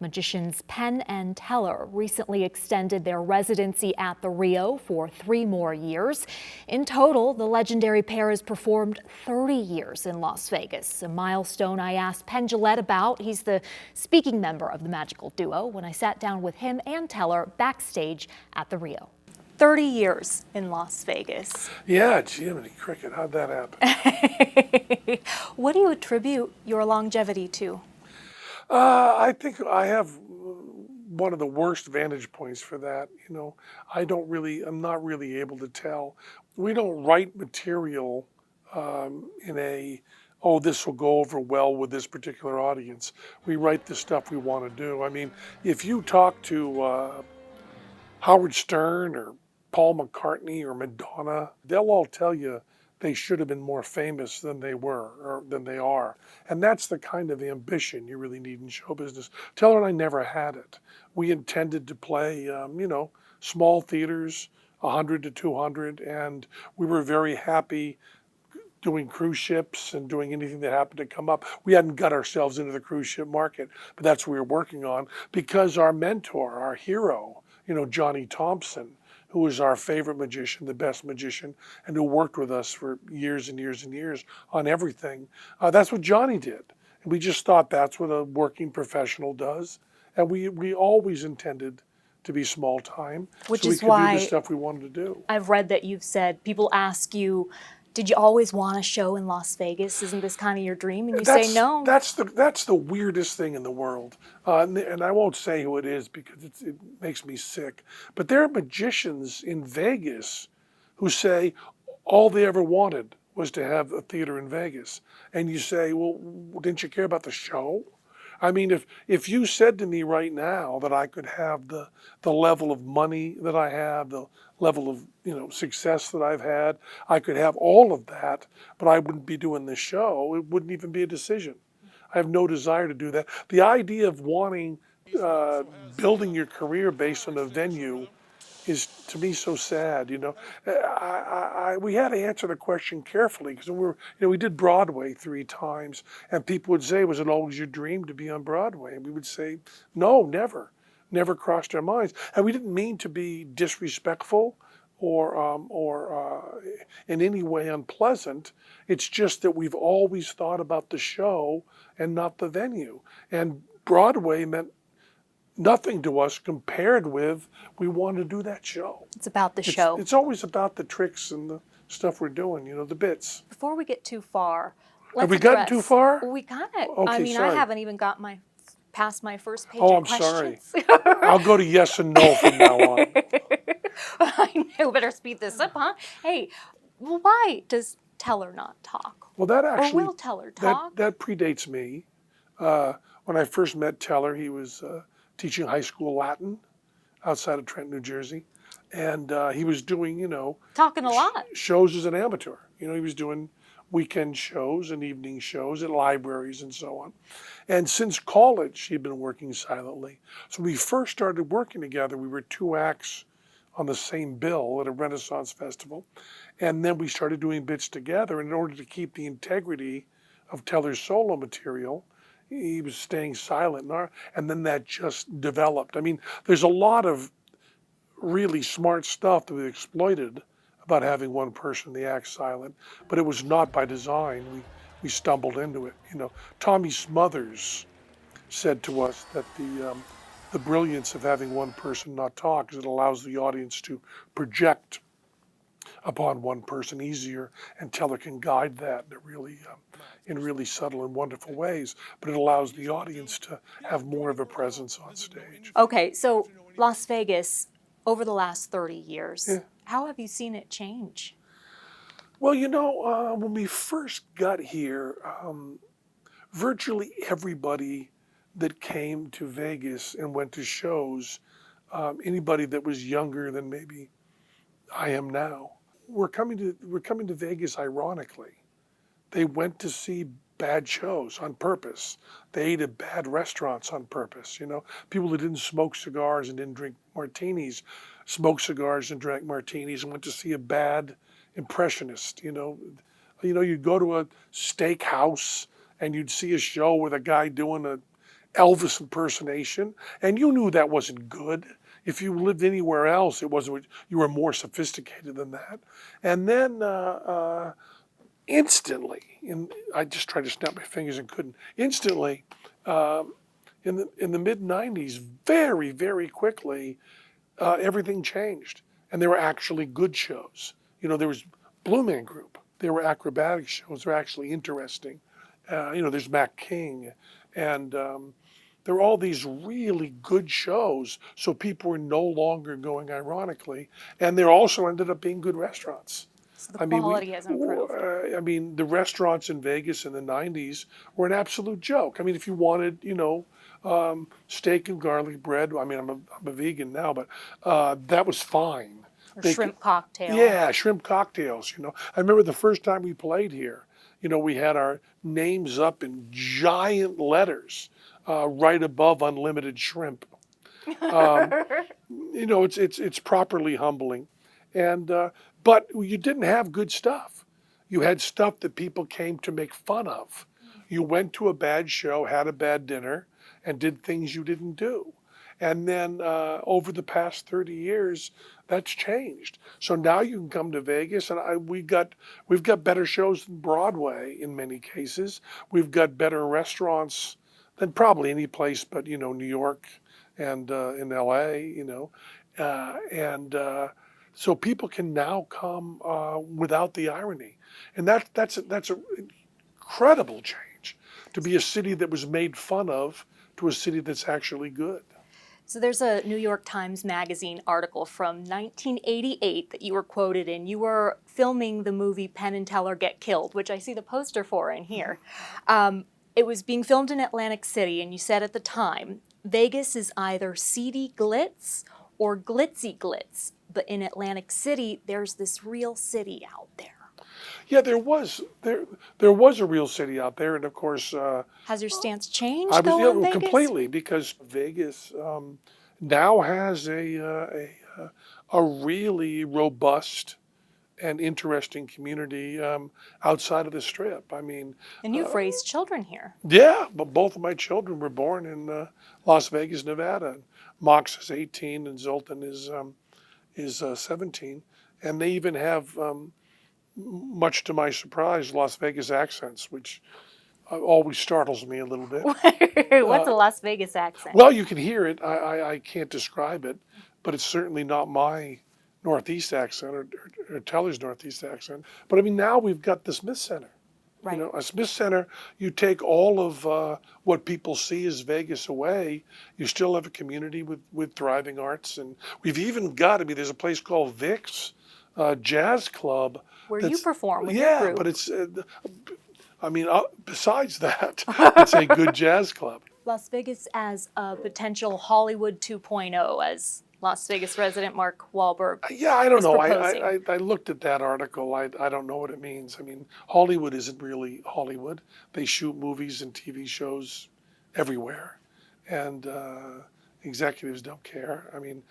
Magicians Penn and Teller recently extended their residency at the Rio for 3 more years. In total, the legendary pair has performed 30 years in Las Vegas, a milestone I asked Penn about. He's the speaking member of the magical duo when I sat down with him and Teller backstage at the Rio. 30 years in Las Vegas. Yeah, Jiminy Cricket, how'd that happen? What do you attribute your longevity to? I think I have one of the worst vantage points for that. I'm not really able to tell. We don't write material oh, this will go over well with this particular audience. We write the stuff we want to do. I mean, if you talk to Howard Stern or Paul McCartney or Madonna, they'll all tell you they should have been more famous than they were or than they are. And that's the kind of ambition you really need in show business. Teller and I never had it. We intended to play, small theaters, 100 to 200, and we were very happy doing cruise ships and doing anything that happened to come up. We hadn't got ourselves into the cruise ship market, but that's what we were working on because our mentor, our hero, Johnny Thompson, who was our favorite magician, the best magician, and who worked with us for years and years and years on everything. That's what Johnny did. And we just thought that's what a working professional does. And we always intended to be small time, Which so we is could why do the stuff we wanted to do. I've read that you've said, people ask you, did you always want a show in Las Vegas? Isn't this kind of your dream? And you say no. That's the weirdest thing in the world. And I won't say who it is because it makes me sick. But there are magicians in Vegas who say all they ever wanted was to have a theater in Vegas. And you say, well, didn't you care about the show? I mean, if you said to me right now that I could have the level of money that I have, the level of success that I've had, I could have all of that, but I wouldn't be doing this show. It wouldn't even be a decision. I have no desire to do that. The idea of wanting, building your career based on a venue is to me so sad. We had to answer the question carefully because we did Broadway 3 times, and people would say, "Was it always your dream to be on Broadway?" And we would say, "No, never crossed our minds." And we didn't mean to be disrespectful or in any way unpleasant. It's just that we've always thought about the show and not the venue. And Broadway meant nothing to us compared with we want to do that show. It's about the show. It's always about the tricks and the stuff we're doing, the bits. Before we get too far, have we gotten too far? We kind of. Okay, sorry. I haven't even got past my first page of I'm questions. Sorry. I'll go to yes and no from now on. I know, better speed this up, huh? Hey, why does Teller not talk? Well, that actually. Or will Teller talk? That predates me. When I first met Teller, he was teaching high school Latin outside of Trenton, New Jersey. And he was doing, talking a lot. Shows as an amateur. He was doing weekend shows and evening shows at libraries and so on. And since college, he'd been working silently. So when we first started working together, we were 2 acts on the same bill at a Renaissance festival. And then we started doing bits together. And in order to keep the integrity of Teller's solo material, he was staying silent. And then that just developed. I mean, there's a lot of really smart stuff that we exploited about having one person in the act silent, but it was not by design. We stumbled into it. Tommy Smothers said to us that the brilliance of having one person not talk is it allows the audience to project upon one person easier, and Teller can guide that in really subtle and wonderful ways, but it allows the audience to have more of a presence on stage. Okay, so Las Vegas, over the last 30 years, yeah. How have you seen it change? Well, when we first got here, virtually everybody that came to Vegas and went to shows, anybody that was younger than maybe I am now, were coming to Vegas ironically. They went to see bad shows on purpose. They ate at bad restaurants on purpose. People that didn't smoke cigars and didn't drink martinis smoked cigars and drank martinis and went to see a bad impressionist. You'd go to a steakhouse and you'd see a show with a guy doing Elvis impersonation, and you knew that wasn't good. If you lived anywhere else, it wasn't. You were more sophisticated than that. And then instantly, I just tried to snap my fingers and couldn't. Instantly, in the mid '90s, very very quickly, everything changed, and there were actually good shows. There was Blue Man Group. There were acrobatic shows. They're actually interesting. There's Mac King, and there were all these really good shows. So people were no longer going ironically, and there also ended up being good restaurants. So the I mean, quality has improved. the restaurants in Vegas in the '90s were an absolute joke. I mean, if you wanted, steak and garlic bread. I mean, I'm a vegan now, but that was fine. Or They, shrimp cocktail. yeah, shrimp cocktails. I remember the first time we played here. We had our names up in giant letters right above unlimited shrimp. It's properly humbling, and but you didn't have good stuff. You had stuff that people came to make fun of. You went to a bad show, had a bad dinner, and did things you didn't do. And then over the past 30 years, that's changed. So now you can come to Vegas, and we've got better shows than Broadway in many cases. We've got better restaurants than probably any place but New York and in L.A. And so people can now come without the irony, and that's an incredible change to be a city that was made fun of to a city that's actually good. So there's a New York Times Magazine article from 1988 that you were quoted in. You were filming the movie Penn and Teller Get Killed, which I see the poster for in here. It was being filmed in Atlantic City, and you said at the time, Vegas is either seedy glitz or glitzy glitz. But in Atlantic City, there's this real city out there. Yeah, there was a real city out there, and of course, Has your stance changed I was though on Vegas? completely, because Vegas now has a really robust and interesting community outside of the Strip. I mean, And you've raised children here. yeah, but both of my children were born in Las Vegas, Nevada. Mox is 18 and Zoltan is 17, and they even have, much to my surprise, Las Vegas accents, which always startles me a little bit. What's a Las Vegas accent? Well, you can hear it. I can't describe it, but it's certainly not my Northeast accent or Teller's Northeast accent. But I mean, now we've got the Smith Center. Right. A Smith Center, you take all of what people see as Vegas away, you still have a community with thriving arts. And we've even got, there's a place called Vic's Jazz Club. Where you perform with yeah, your group. but it's, besides that, it's a good jazz club. Las Vegas as a potential Hollywood 2.0, as Las Vegas resident Mark Wahlberg Yeah, I don't is know. proposing. I looked at that article. I don't know what it means. I mean, Hollywood isn't really Hollywood. They shoot movies and TV shows everywhere, and executives don't care. I mean,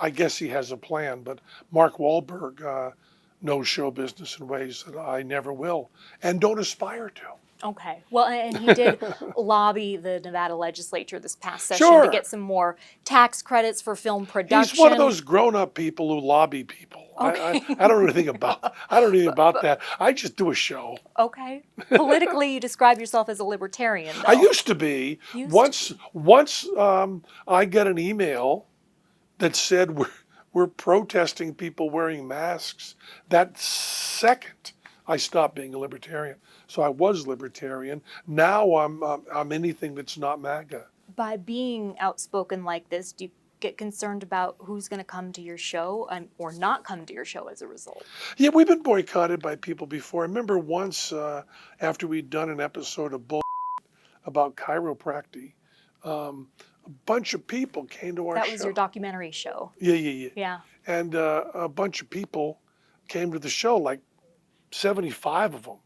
I guess he has a plan, but Mark Wahlberg knows show business in ways that I never will and don't aspire to. Okay. Well, and he did lobby the Nevada legislature this past session Sure. to get some more tax credits for film production. He's one of those grown-up people who lobby people. Okay. I don't know anything about that. I just do a show. Okay. Politically, you describe yourself as a libertarian, though. I used to be. Once I get an email that said we're protesting people wearing masks, that second I stopped being a libertarian. So I was libertarian. Now I'm anything that's not MAGA. By being outspoken like this, do you get concerned about who's going to come to your show or not come to your show as a result? Yeah, we've been boycotted by people before. I remember once after we'd done an episode of bull about chiropractic, a bunch of people came to our show. That was your documentary show. Yeah. Yeah. And a bunch of people came to the show, like 75 of them,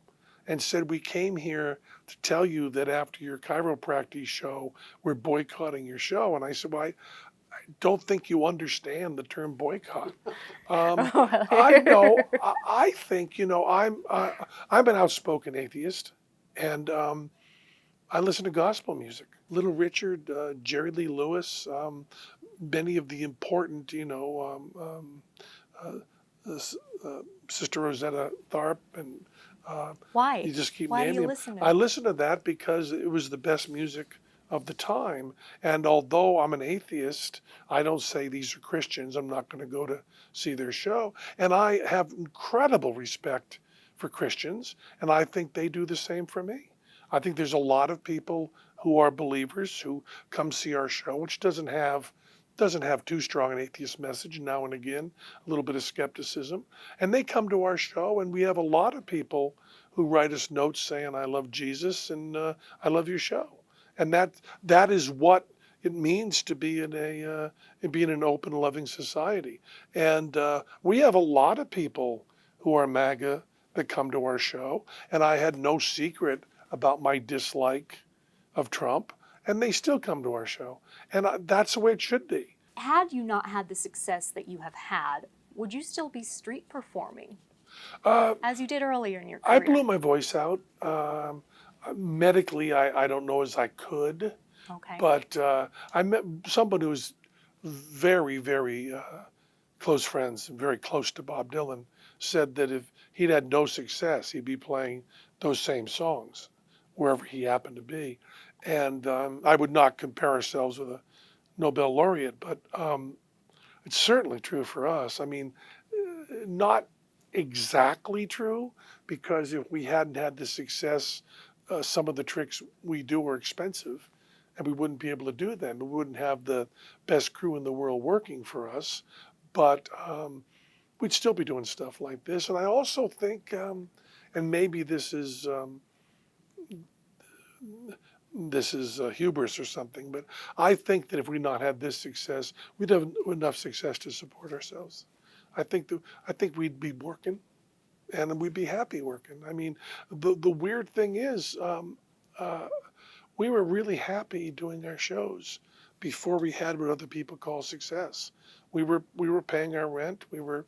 and said, we came here to tell you that after your chiropractic show, we're boycotting your show. And I said, well, I don't think you understand the term boycott. I know. I think, I'm an outspoken atheist, and I listen to gospel music. Little Richard, Jerry Lee Lewis, many of the important, Sister Rosetta Tharpe, and Why? you just keep Why do you naming them. listen to I them? listened to that because it was the best music of the time. And although I'm an atheist, I don't say these are Christians. I'm not going to go to see their show. And I have incredible respect for Christians, and I think they do the same for me. I think there's a lot of people who are believers who come see our show, which doesn't have too strong an atheist message. Now and again, a little bit of skepticism, and they come to our show, and we have a lot of people who write us notes saying, "I love Jesus," and "I love your show," and that is what it means to be in an open, loving society. And we have a lot of people who are MAGA that come to our show, and I had no secret about my dislike of Trump, and they still come to our show, and that's the way it should be. Had you not had the success that you have had, would you still be street performing as you did earlier in your I career? blew my voice out. Medically, I don't know as I could, Okay. but I met someone who was very, very close friends, very close to Bob Dylan, said that if he'd had no success, he'd be playing those same songs wherever he happened to be. And I would not compare ourselves with a Nobel laureate, but it's certainly true for us. I mean, not exactly true, because if we hadn't had the success, some of the tricks we do are expensive, and we wouldn't be able to do them. We wouldn't have the best crew in the world working for us, but we'd still be doing stuff like this. And I also think, and maybe this is hubris or something, but I think that if we not had this success, we'd have enough success to support ourselves. I think we'd be working, and we'd be happy working. I mean, the weird thing is, we were really happy doing our shows before we had what other people call success. We were paying our rent. We were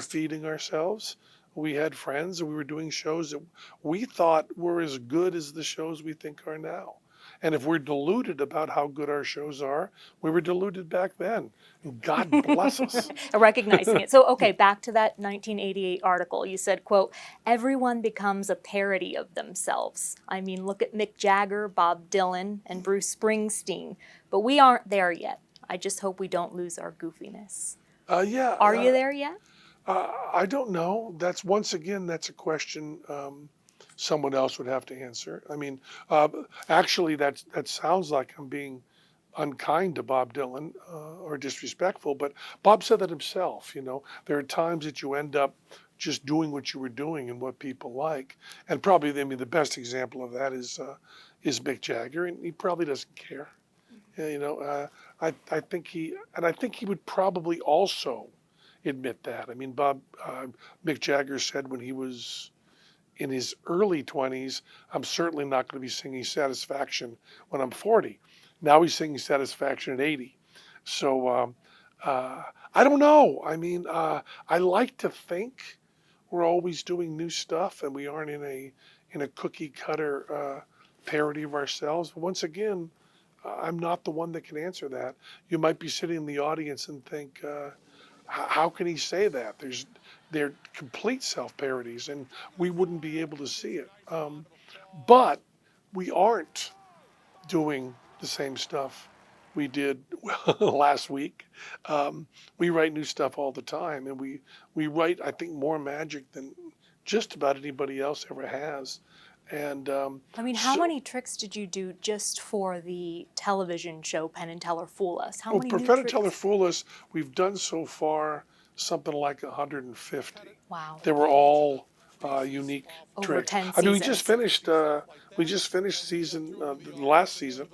feeding ourselves. We had friends, and we were doing shows that we thought were as good as the shows we think are now. And if we're deluded about how good our shows are, we were deluded back then. And God bless us. Recognizing it. So, okay, back to that 1988 article. You said, quote, everyone becomes a parody of themselves. I mean, look at Mick Jagger, Bob Dylan, and Bruce Springsteen. But we aren't there yet. I just hope we don't lose our goofiness. Yeah. Are you there yet? I don't know. Once again, that's a question someone else would have to answer. I mean, actually, that sounds like I'm being unkind to Bob Dylan or disrespectful, but Bob said that himself. There are times that you end up just doing what you were doing and what people like, and probably, I mean, the best example of that is Mick Jagger, and he probably doesn't care. I think he would probably also admit that. I mean, Mick Jagger said when he was in his early 20s, I'm certainly not going to be singing Satisfaction when I'm 40. Now he's singing Satisfaction at 80. So I don't know. I mean, I like to think we're always doing new stuff, and we aren't in a cookie cutter parody of ourselves. But once again, I'm not the one that can answer that. You might be sitting in the audience and think, how can he say that? They're complete self-parodies, and we wouldn't be able to see it. But we aren't doing the same stuff we did last week. We write new stuff all the time, and we write, I think, more magic than just about anybody else ever has. And I mean, how many tricks did you do just for the television show Penn and Teller Fool Us? How many for new Penn tricks? Teller Fool Us, we've done so far something like 150. Wow. They were all unique Over tricks. 10 I mean, seasons. we just finished the last season,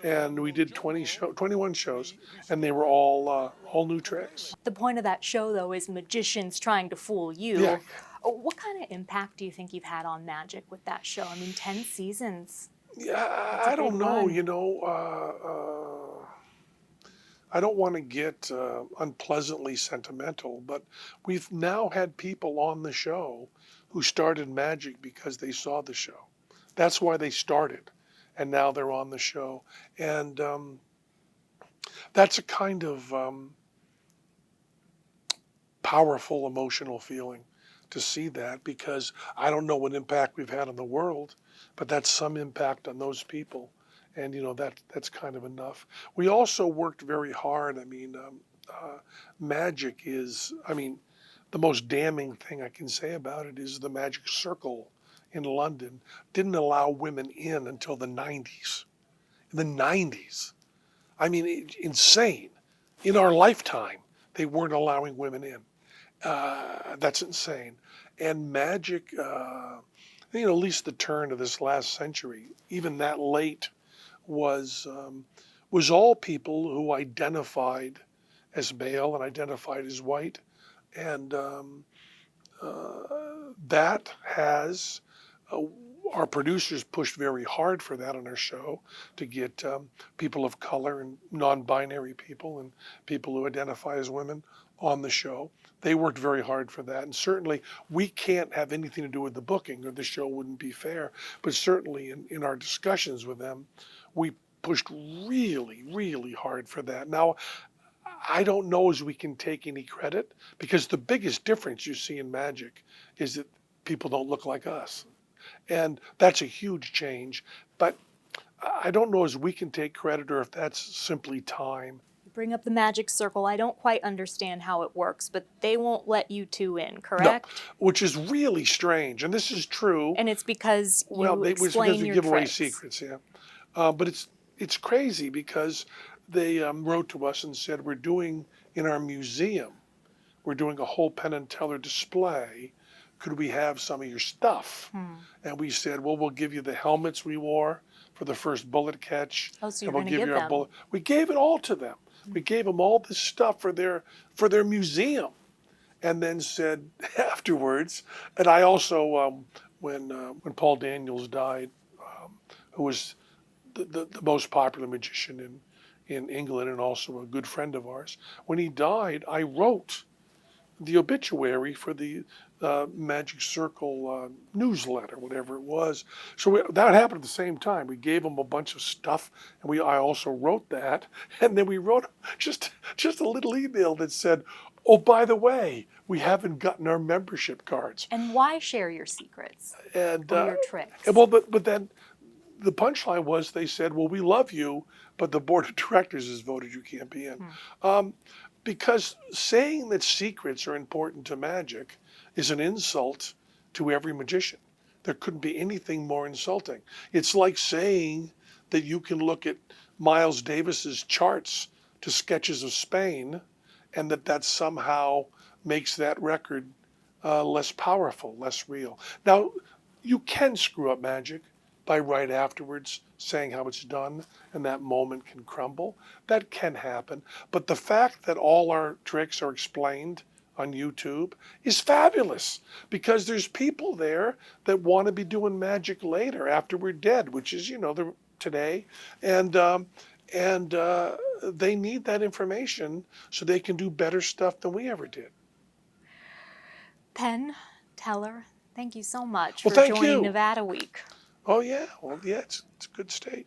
and we did 21 shows, and they were all new tricks. The point of that show, though, is magicians trying to fool you. Yeah. What kind of impact do you think you've had on magic with that show? I mean, 10 seasons. Yeah, a I don't big know. run. I don't want to get unpleasantly sentimental, but we've now had people on the show who started magic because they saw the show. That's why they started. and now they're on the show. And that's a kind of powerful emotional feeling to see that, because I don't know what impact we've had on the world, but that's some impact on those people. And, that's kind of enough. We also worked very hard. I mean, magic is, the most damning thing I can say about it is the Magic Circle in London didn't allow women in until the 90s. In the 90s. Insane. In our lifetime, they weren't allowing women in. That's insane. And magic, at least the turn of this last century, even that late, was all people who identified as male and identified as white, and that has. Our producers pushed very hard for that on our show, to get people of color and non-binary people and people who identify as women on the show. They worked very hard for that. And certainly we can't have anything to do with the booking, or the show wouldn't be fair. But certainly in our discussions with them, we pushed really, really hard for that. Now, I don't know as we can take any credit, because the biggest difference you see in magic is that people don't look like us. And that's a huge change. But I don't know as we can take credit, or if that's simply time. You bring up the Magic Circle. I don't quite understand how it works, but they won't let you two in, No, correct? which is really strange. And this is true. And it's because you It's explain because we your give away tricks. secrets, yeah. But it's crazy, because they wrote to us and said, we're doing, in our museum, we're doing a whole Penn and Teller display. Could we have some of your stuff? And we said, well, we'll give you the helmets we wore for the first bullet catch. Oh, so and you're we'll going to give give you them. our bullet. We gave it all to them. We gave them all this stuff for their museum, and then said afterwards. And I also, when Paul Daniels died, who was the most popular magician in England and also a good friend of ours, when he died, I wrote the obituary for the Magic Circle newsletter, whatever it was. So that happened at the same time. We gave them a bunch of stuff, and I also wrote that, and then we wrote just a little email that said, "Oh, by the way, we haven't gotten our membership cards." And why share your secrets And or your tricks? but then the punchline was, they said, "Well, we love you, but the board of directors has voted you can't be in." Because saying that secrets are important to magic is an insult to every magician. There couldn't be anything more insulting. It's like saying that you can look at Miles Davis's charts to Sketches of Spain, and that somehow makes that record less powerful, less real. Now, you can screw up magic by right afterwards saying how it's done, and that moment can crumble. That can happen. But the fact that all our tricks are explained on YouTube is fabulous, because there's people there that want to be doing magic later, after we're dead, which is, today. And they need that information so they can do better stuff than we ever did. Penn Teller, thank you so much Well, for thank joining you. Nevada Week. Oh, yeah. Well, yeah, it's a good state.